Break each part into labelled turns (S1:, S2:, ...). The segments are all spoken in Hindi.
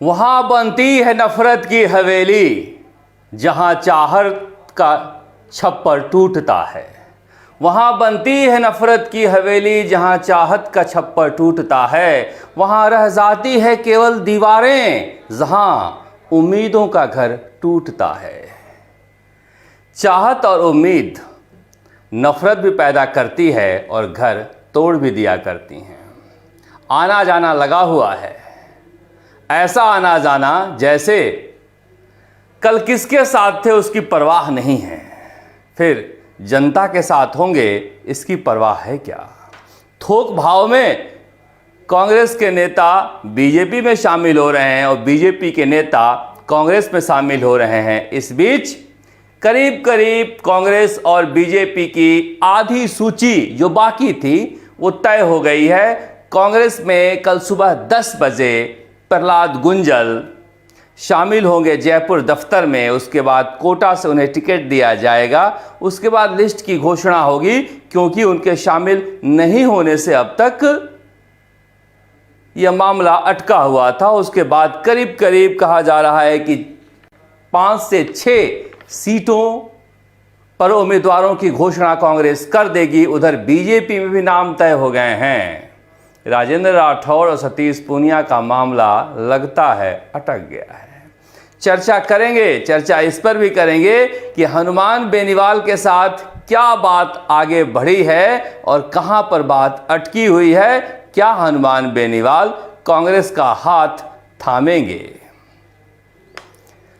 S1: वहाँ बनती है नफरत की हवेली, जहाँ चाहत का छप्पर टूटता है। वहाँ बनती है नफरत की हवेली, जहाँ चाहत का छप्पर टूटता है। वहाँ रह जाती है केवल दीवारें, जहाँ उम्मीदों का घर टूटता है। चाहत और उम्मीद नफरत भी पैदा करती है और घर तोड़ भी दिया करती हैं। आना जाना लगा हुआ है, ऐसा आना जाना जैसे कल किसके साथ थे उसकी परवाह नहीं है, फिर जनता के साथ होंगे इसकी परवाह है क्या। थोक भाव में कांग्रेस के नेता बीजेपी में शामिल हो रहे हैं और बीजेपी के नेता कांग्रेस में शामिल हो रहे हैं। इस बीच करीब करीब कांग्रेस और बीजेपी की आधी सूची जो बाकी थी वो तय हो गई है। कांग्रेस में कल सुबह 10 बजे प्रहलाद गुंजल शामिल होंगे जयपुर दफ्तर में। उसके बाद कोटा से उन्हें टिकट दिया जाएगा। उसके बाद लिस्ट की घोषणा होगी, क्योंकि उनके शामिल नहीं होने से अब तक यह मामला अटका हुआ था। उसके बाद करीब करीब कहा जा रहा है कि 5 से 6 सीटों पर उम्मीदवारों की घोषणा कांग्रेस कर देगी। उधर बीजेपी में भी नाम तय हो गए हैं। राजेंद्र राठौड़ और सतीश पूनिया का मामला लगता है अटक गया है। चर्चा करेंगे, चर्चा इस पर भी करेंगे कि हनुमान बेनीवाल के साथ क्या बात आगे बढ़ी है और कहां पर बात अटकी हुई है। क्या हनुमान बेनीवाल कांग्रेस का हाथ थामेंगे।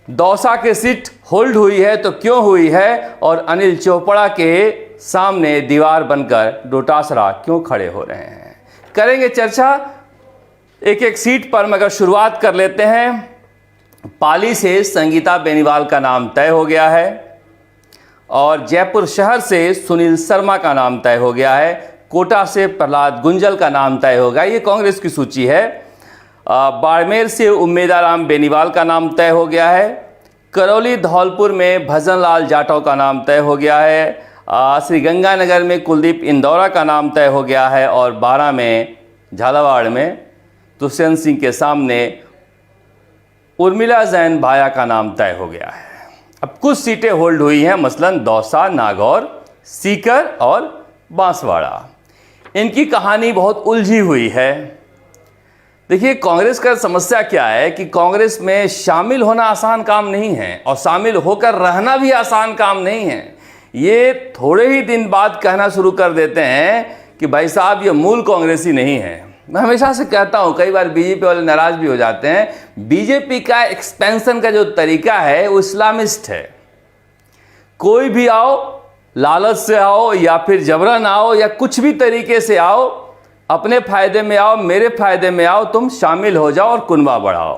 S1: दौसा की सीट होल्ड हुई है तो क्यों हुई है, और अनिल चोपड़ा के सामने दीवार बनकर डोटासरा क्यों खड़े हो रहे हैं। करेंगे चर्चा एक एक सीट पर, मगर शुरुआत कर लेते हैं। पाली से संगीता बेनीवाल का नाम तय हो गया है और जयपुर शहर से सुनील शर्मा का नाम तय हो गया है। कोटा से प्रहलाद गुंजल का नाम तय होगा, ये कांग्रेस की सूची है। बाड़मेर से उम्मेदाराम बेनीवाल का नाम तय हो गया है। करौली धौलपुर में भजन लाल जाटव का नाम तय हो गया है। श्रीगंगानगर में कुलदीप इंदौरा का नाम तय हो गया है और 12 में झालावाड़ में दुष्यंत सिंह के सामने उर्मिला जैन भाया का नाम तय हो गया है। अब कुछ सीटें होल्ड हुई हैं, मसलन दौसा, नागौर, सीकर और बांसवाड़ा। इनकी कहानी बहुत उलझी हुई है। देखिए, कांग्रेस का समस्या क्या है कि कांग्रेस में शामिल होना आसान काम नहीं है और शामिल होकर रहना भी आसान काम नहीं है। ये थोड़े ही दिन बाद कहना शुरू कर देते हैं कि भाई साहब ये मूल कांग्रेसी नहीं है। मैं हमेशा से कहता हूं, कई बार बीजेपी वाले नाराज भी हो जाते हैं। बीजेपी का एक्सपेंशन का जो तरीका है वो इस्लामिस्ट है। कोई भी आओ, लालच से आओ या फिर जबरन आओ या कुछ भी तरीके से आओ, अपने फायदे में आओ, मेरे फायदे में आओ, तुम शामिल हो जाओ और कुनबा बढ़ाओ।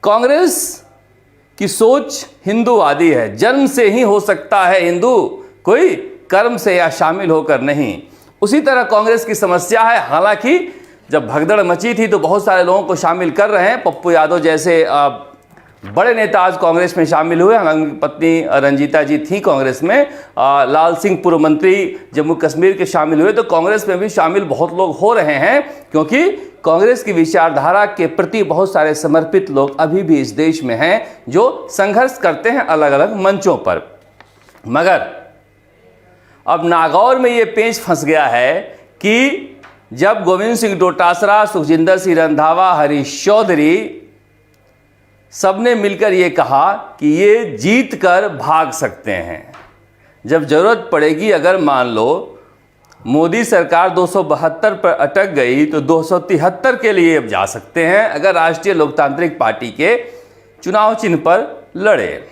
S1: कांग्रेस की सोच हिंदूवादी है। जन्म से ही हो सकता है हिंदू, कोई कर्म से या शामिल होकर नहीं। उसी तरह कांग्रेस की समस्या है। हालांकि जब भगदड़ मची थी तो बहुत सारे लोगों को शामिल कर रहे हैं। पप्पू यादव जैसे बड़े नेता आज कांग्रेस में शामिल हुए। उनकी पत्नी रंजीता जी थी कांग्रेस में। लाल सिंह पूर्व मंत्री जम्मू कश्मीर के शामिल हुए। तो कांग्रेस में भी शामिल बहुत लोग हो रहे हैं, क्योंकि कांग्रेस की विचारधारा के प्रति बहुत सारे समर्पित लोग अभी भी इस देश में हैं जो संघर्ष करते हैं अलग अलग मंचों पर। मगर अब नागौर में ये पेंच फंस गया है कि जब गोविंद सिंह डोटासरा, सुखजिंदर सिंह रंधावा, हरीश चौधरी सबने मिलकर ये कहा कि ये जीत कर भाग सकते हैं। जब जरूरत पड़ेगी, अगर मान लो मोदी सरकार 272 पर अटक गई तो 273 के लिए अब जा सकते हैं, अगर राष्ट्रीय लोकतांत्रिक पार्टी के चुनाव चिन्ह पर लड़े।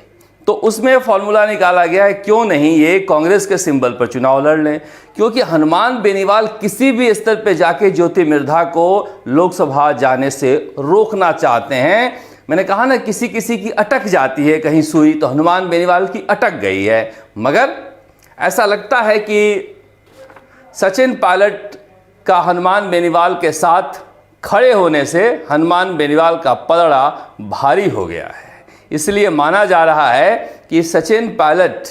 S1: तो उसमें फॉर्मूला निकाला गया है, क्यों नहीं ये कांग्रेस के सिंबल पर चुनाव लड़ लें। क्योंकि हनुमान बेनीवाल किसी भी स्तर पर जाके ज्योति मिर्धा को लोकसभा जाने से रोकना चाहते हैं। मैंने कहा ना, किसी किसी की अटक जाती है कहीं सुई, तो हनुमान बेनीवाल की अटक गई है। मगर ऐसा लगता है कि सचिन पायलट का हनुमान बेनीवाल के साथ खड़े होने से हनुमान बेनीवाल का पलड़ा भारी हो गया है। इसलिए माना जा रहा है कि सचिन पायलट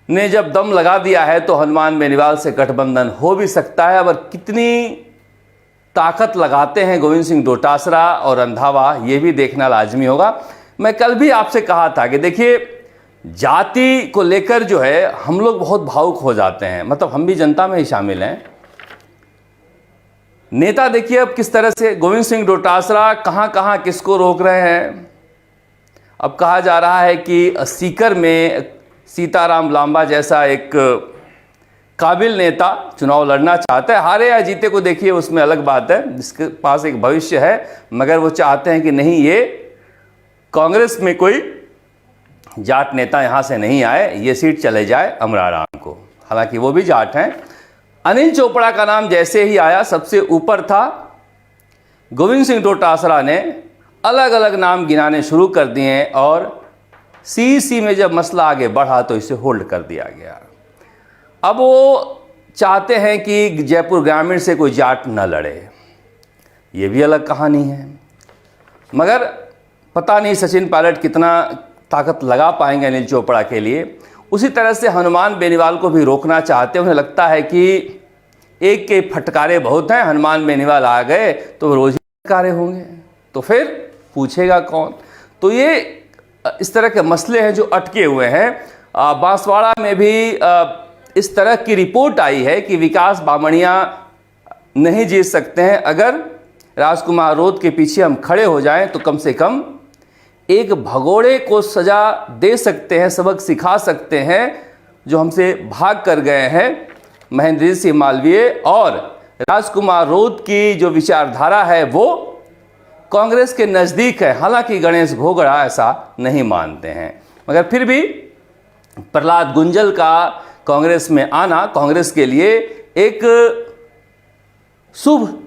S1: ने जब दम लगा दिया है तो हनुमान बेनीवाल से गठबंधन हो भी सकता है। अब कितनी ताकत लगाते हैं गोविंद सिंह डोटासरा और रंधावा, ये भी देखना लाजमी होगा। मैं कल भी आपसे कहा था कि देखिए जाति को लेकर जो है हम लोग बहुत भावुक हो जाते हैं, मतलब हम भी जनता में ही शामिल हैं। नेता देखिए अब किस तरह से गोविंद सिंह डोटासरा कहां कहां किसको रोक रहे हैं। अब कहा जा रहा है कि सीकर में सीताराम लांबा जैसा एक काबिल नेता चुनाव लड़ना चाहता है। हारे या जीते को देखिए उसमें अलग बात है, जिसके पास एक भविष्य है, मगर वो चाहते हैं कि नहीं, ये कांग्रेस में कोई जाट नेता यहाँ से नहीं आए, ये सीट चले जाए अमराराम को। हालांकि वो भी जाट हैं। अनिल चोपड़ा का नाम जैसे ही आया सबसे ऊपर था। गोविंद सिंह डोटासरा ने अलग अलग नाम गिनाने शुरू कर दिए और सीईसी में जब मसला आगे बढ़ा तो इसे होल्ड कर दिया गया। अब वो चाहते हैं कि जयपुर ग्रामीण से कोई जाट न लड़े, ये भी अलग कहानी है। मगर पता नहीं सचिन पायलट कितना ताकत लगा पाएंगे अनिल चोपड़ा के लिए। उसी तरह से हनुमान बेनीवाल को भी रोकना चाहते हैं। उन्हें लगता है कि एक के फटकारे बहुत हैं, हनुमान बेनीवाल आ गए तो रोज ही फटकारे होंगे, तो फिर पूछेगा कौन। तो ये इस तरह के मसले हैं जो अटके हुए हैं। बांसवाड़ा में भी इस तरह की रिपोर्ट आई है कि विकास बामणिया नहीं जीत सकते हैं। अगर राजकुमार रोध के पीछे हम खड़े हो जाएं तो कम से कम एक भगोड़े को सजा दे सकते हैं, सबक सिखा सकते हैं जो हमसे भाग कर गए हैं, महेंद्र सिंह मालवीय। और राजकुमार रोध की जो विचारधारा है वो कांग्रेस के नज़दीक है। हालांकि गणेश घोगड़ा ऐसा नहीं मानते हैं, मगर फिर भी प्रहलाद गुंजल का कांग्रेस में आना कांग्रेस के लिए एक शुभ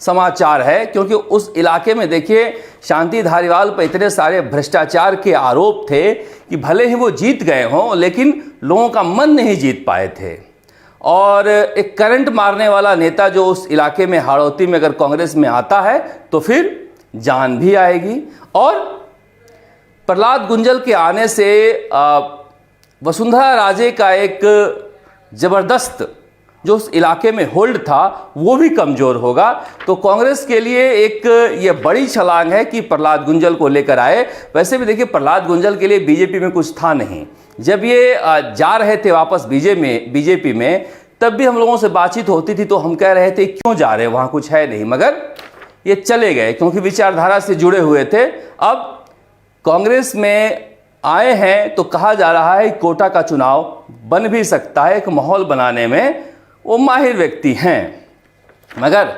S1: समाचार है, क्योंकि उस इलाके में देखिए शांति धारीवाल पर इतने सारे भ्रष्टाचार के आरोप थे कि भले ही वो जीत गए हों लेकिन लोगों का मन नहीं जीत पाए थे। और एक करंट मारने वाला नेता जो उस इलाके में हाड़ौती में अगर कांग्रेस में आता है तो फिर जान भी आएगी। और प्रहलाद गुंजल के आने से वसुंधरा राजे का एक ज़बरदस्त जो उस इलाके में होल्ड था वो भी कमज़ोर होगा। तो कांग्रेस के लिए एक ये बड़ी छलांग है कि प्रहलाद गुंजल को लेकर आए। वैसे भी देखिए प्रहलाद गुंजल के लिए बीजेपी में कुछ था नहीं। जब ये जा रहे थे वापस बीजेपी में तब भी हम लोगों से बातचीत होती थी तो हम कह रहे थे क्यों जा रहे हैं, वहाँ कुछ है नहीं, मगर ये चले गए क्योंकि विचारधारा से जुड़े हुए थे। अब कांग्रेस में आए हैं तो कहा जा रहा है कोटा का चुनाव बन भी सकता है। एक माहौल बनाने में वो माहिर व्यक्ति हैं, मगर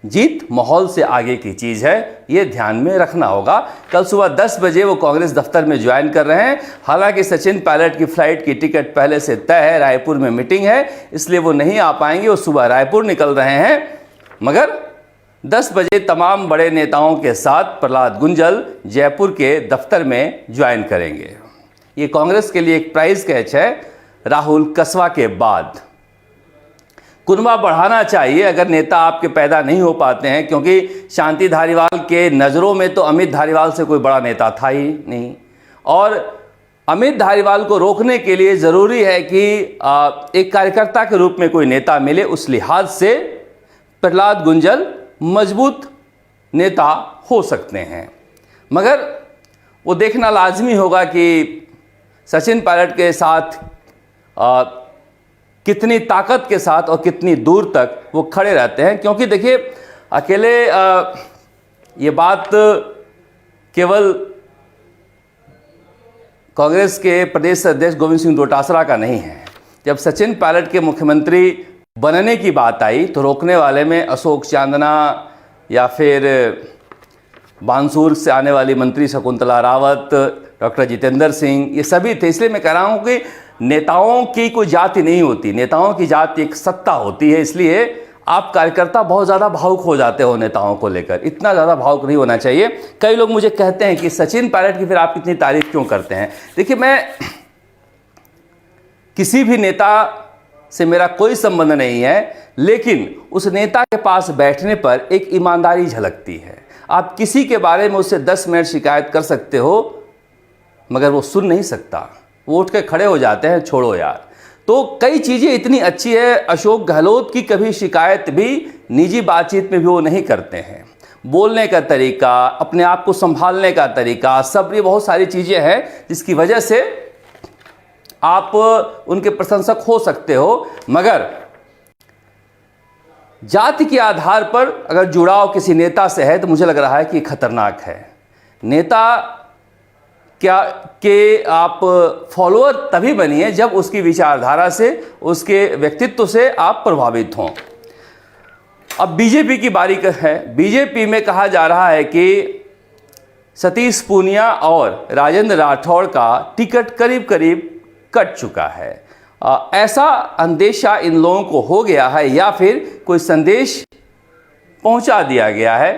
S1: जीत माहौल से आगे की चीज़ है, ये ध्यान में रखना होगा। कल सुबह 10 बजे वो कांग्रेस दफ्तर में ज्वाइन कर रहे हैं। हालांकि सचिन पायलट की फ़्लाइट की टिकट पहले से तय है, रायपुर में मीटिंग है इसलिए वो नहीं आ पाएंगे। वो सुबह रायपुर निकल रहे हैं, मगर 10 बजे तमाम बड़े नेताओं के साथ प्रहलाद गुंजल जयपुर के दफ्तर में ज्वाइन करेंगे। ये कांग्रेस के लिए एक प्राइज कैच है। राहुल कसवा के बाद कुनबा बढ़ाना चाहिए अगर नेता आपके पैदा नहीं हो पाते हैं, क्योंकि शांति धारीवाल के नज़रों में तो अमित धारीवाल से कोई बड़ा नेता था ही नहीं। और अमित धारीवाल को रोकने के लिए ज़रूरी है कि एक कार्यकर्ता के रूप में कोई नेता मिले। उस लिहाज से प्रहलाद गुंजल मजबूत नेता हो सकते हैं, मगर वो देखना लाजमी होगा कि सचिन पायलट के साथ कितनी ताकत के साथ और कितनी दूर तक वो खड़े रहते हैं। क्योंकि देखिए अकेले ये बात केवल कांग्रेस के प्रदेश अध्यक्ष गोविंद सिंह डोटासरा का नहीं है। जब सचिन पायलट के मुख्यमंत्री बनने की बात आई तो रोकने वाले में अशोक चांदना या फिर बानसूर से आने वाली मंत्री शकुंतला रावत, डॉक्टर जितेंद्र सिंह, ये सभी थे। इसलिए मैं कह रहा हूँ कि नेताओं की कोई जाति नहीं होती, नेताओं की जाति एक सत्ता होती है। इसलिए आप कार्यकर्ता बहुत ज़्यादा भावुक हो जाते हो नेताओं को लेकर, इतना ज़्यादा भावुक नहीं होना चाहिए। कई लोग मुझे कहते हैं कि सचिन पायलट की फिर आप इतनी तारीफ क्यों करते हैं। देखिए मैं किसी भी नेता से मेरा कोई संबंध नहीं है, लेकिन उस नेता के पास बैठने पर एक ईमानदारी झलकती है। आप किसी के बारे में उससे 10 मिनट शिकायत कर सकते हो, मगर वो सुन नहीं सकता, वो उठ के खड़े हो जाते हैं, छोड़ो यार। तो कई चीज़ें इतनी अच्छी है, अशोक गहलोत की कभी शिकायत भी निजी बातचीत में भी वो नहीं करते हैं। बोलने का तरीका, अपने आप को संभालने का तरीका, सब ये बहुत सारी चीज़ें हैं जिसकी वजह से आप उनके प्रशंसक हो सकते हो। मगर जाति के आधार पर अगर जुड़ाव किसी नेता से है तो मुझे लग रहा है कि खतरनाक है। नेता क्या के आप फॉलोअर तभी बनिए जब उसकी विचारधारा से, उसके व्यक्तित्व से आप प्रभावित हों। अब बीजेपी की बारी है। बीजेपी में कहा जा रहा है कि सतीश पूनिया और राजेंद्र राठौड़ का टिकट करीब करीब कट चुका है। ऐसा अंदेशा इन लोगों को हो गया है या फिर कोई संदेश पहुंचा दिया गया है।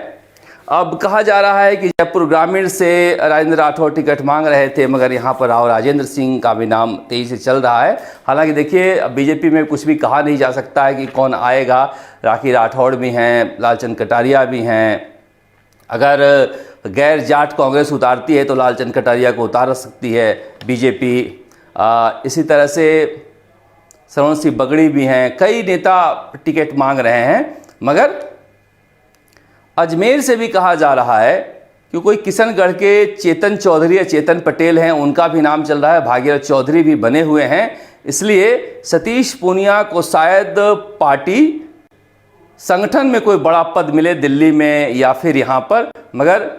S1: अब कहा जा रहा है कि जयपुर ग्रामीण से राजेंद्र राठौड़ टिकट मांग रहे थे, मगर यहाँ पर राव राजेंद्र सिंह का भी नाम तेजी से चल रहा है। हालांकि देखिए, बीजेपी में कुछ भी कहा नहीं जा सकता है कि कौन आएगा। राखी राठौड़ भी हैं, लालचंद कटारिया भी हैं। अगर गैर जाट कांग्रेस उतारती है तो लालचंद कटारिया को उतार सकती है बीजेपी। इसी तरह से श्रवण सिंह बगड़ी भी हैं। कई नेता टिकट मांग रहे हैं, मगर अजमेर से भी कहा जा रहा है कि कोई किशनगढ़ के चेतन चौधरी या चेतन पटेल हैं, उनका भी नाम चल रहा है। भागीरथ चौधरी भी बने हुए हैं। इसलिए सतीश पूनिया को शायद पार्टी संगठन में कोई बड़ा पद मिले दिल्ली में या फिर यहाँ पर, मगर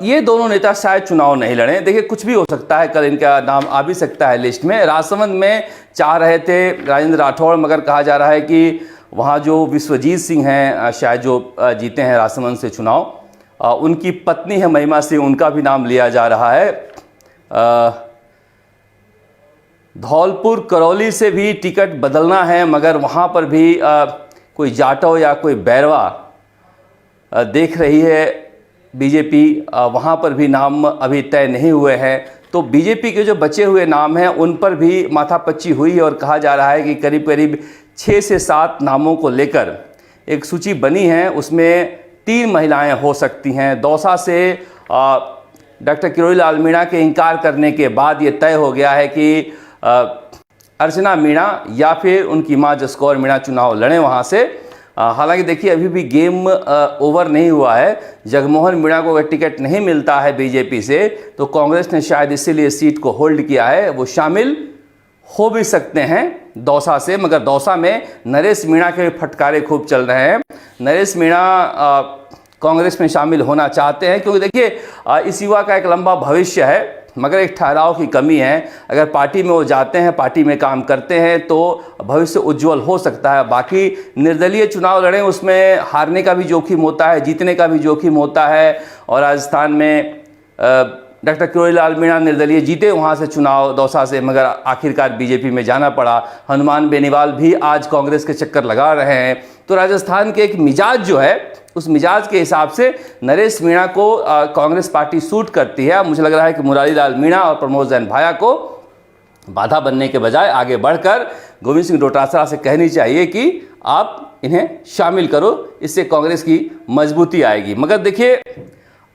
S1: ये दोनों नेता शायद चुनाव नहीं लड़ें। देखिए, कुछ भी हो सकता है, कल इनका नाम आ भी सकता है लिस्ट में। राजसमंद में चाह रहे थे राजेंद्र राठौड़, मगर कहा जा रहा है कि वहाँ जो विश्वजीत सिंह हैं, शायद जो जीते हैं राजसमंद से चुनाव, उनकी पत्नी है महिमा सिंह, उनका भी नाम लिया जा रहा है। धौलपुर करौली से भी टिकट बदलना है, मगर वहाँ पर भी कोई जाटव या कोई बैरवा देख रही है बीजेपी। वहाँ पर भी नाम अभी तय नहीं हुए हैं। तो बीजेपी के जो बचे हुए नाम हैं उन पर भी माथापच्ची हुई और कहा जा रहा है कि करीब करीब 6 से 7 नामों को लेकर एक सूची बनी है। उसमें 3 महिलाएं हो सकती हैं। दौसा से डॉक्टर किरोड़ीलाल मीणा के इनकार करने के बाद ये तय हो गया है कि अर्चना मीणा या फिर उनकी मां जसकौर मीणा चुनाव लड़ें वहाँ से। हालांकि देखिए, अभी भी गेम ओवर नहीं हुआ है। जगमोहन मीणा को अगर टिकट नहीं मिलता है बीजेपी से तो कांग्रेस ने शायद इसीलिए सीट को होल्ड किया है। वो शामिल हो भी सकते हैं दौसा से, मगर दौसा में नरेश मीणा के फटकारे खूब चल रहे हैं। नरेश मीणा कांग्रेस में शामिल होना चाहते हैं क्योंकि देखिए, इस युवा का एक लंबा भविष्य है, मगर एक ठहराव की कमी है। अगर पार्टी में वो जाते हैं, पार्टी में काम करते हैं तो भविष्य उज्जवल हो सकता है। बाकी निर्दलीय चुनाव लड़ें, उसमें हारने का भी जोखिम होता है, जीतने का भी जोखिम होता है। और राजस्थान में डॉक्टर किरोड़ीलाल मीणा निर्दलीय जीते वहाँ से चुनाव दौसा से, मगर आखिरकार बीजेपी में जाना पड़ा। हनुमान बेनीवाल भी आज कांग्रेस के चक्कर लगा रहे हैं। तो राजस्थान के एक मिजाज जो है, उस मिजाज के हिसाब से नरेश मीणा को कांग्रेस पार्टी सूट करती है। मुझे लग रहा है कि मुरारी लाल मीणा और प्रमोद जैन भाया को बाधा बनने के बजाय आगे बढ़कर गोविंद सिंह डोटासरा से कहनी चाहिए कि आप इन्हें शामिल करो, इससे कांग्रेस की मजबूती आएगी। मगर देखिए,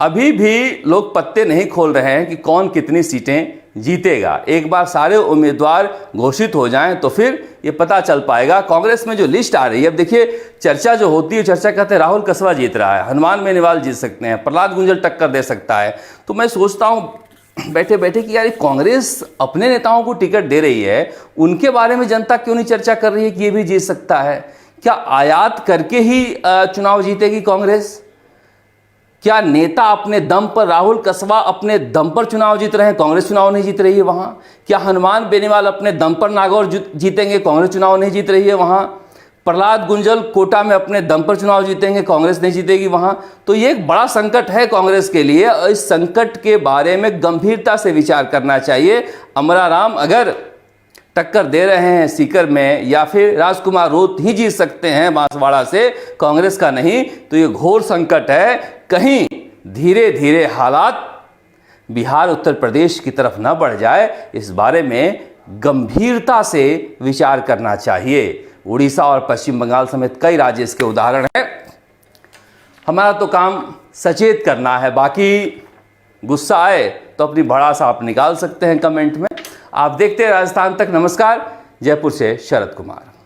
S1: अभी भी लोग पत्ते नहीं खोल रहे हैं कि कौन कितनी सीटें जीतेगा। एक बार सारे उम्मीदवार घोषित हो जाएं तो फिर ये पता चल पाएगा। कांग्रेस में जो लिस्ट आ रही है, अब देखिए, चर्चा जो होती है, चर्चा कहते हैं राहुल कसवा जीत रहा है, हनुमान बेनीवाल जीत सकते हैं, प्रहलाद गुंजल टक्कर दे सकता है। तो मैं सोचता हूँ बैठे बैठे कि यार, कांग्रेस अपने नेताओं को टिकट दे रही है, उनके बारे में जनता क्यों नहीं चर्चा कर रही है कि ये भी जीत सकता है? क्या आयात करके ही चुनाव जीतेगी कांग्रेस? क्या नेता अपने दम पर, राहुल कसवा अपने दम पर चुनाव जीत रहे हैं, कांग्रेस चुनाव नहीं जीत रही है वहां? क्या हनुमान बेनीवाल अपने दम पर नागौर जीतेंगे, कांग्रेस चुनाव नहीं जीत रही है वहां? प्रहलाद गुंजल कोटा में अपने दम पर चुनाव जीतेंगे, कांग्रेस नहीं जीतेगी वहां? तो ये एक बड़ा संकट है कांग्रेस के लिए। इस संकट के बारे में गंभीरता से विचार करना चाहिए। अमराराम अगर टक्कर दे रहे हैं सीकर में, या फिर राजकुमार रोत ही जीत सकते हैं बांसवाड़ा से, कांग्रेस का नहीं, तो ये घोर संकट है। कहीं धीरे धीरे हालात बिहार उत्तर प्रदेश की तरफ न बढ़ जाए, इस बारे में गंभीरता से विचार करना चाहिए। उड़ीसा और पश्चिम बंगाल समेत कई राज्य इसके उदाहरण हैं। हमारा तो काम सचेत करना है। बाकी गुस्सा आए तो अपनी भड़ास आप निकाल सकते हैं कमेंट में। आप देखते हैं राजस्थान तक। नमस्कार। जयपुर से शरद कुमार।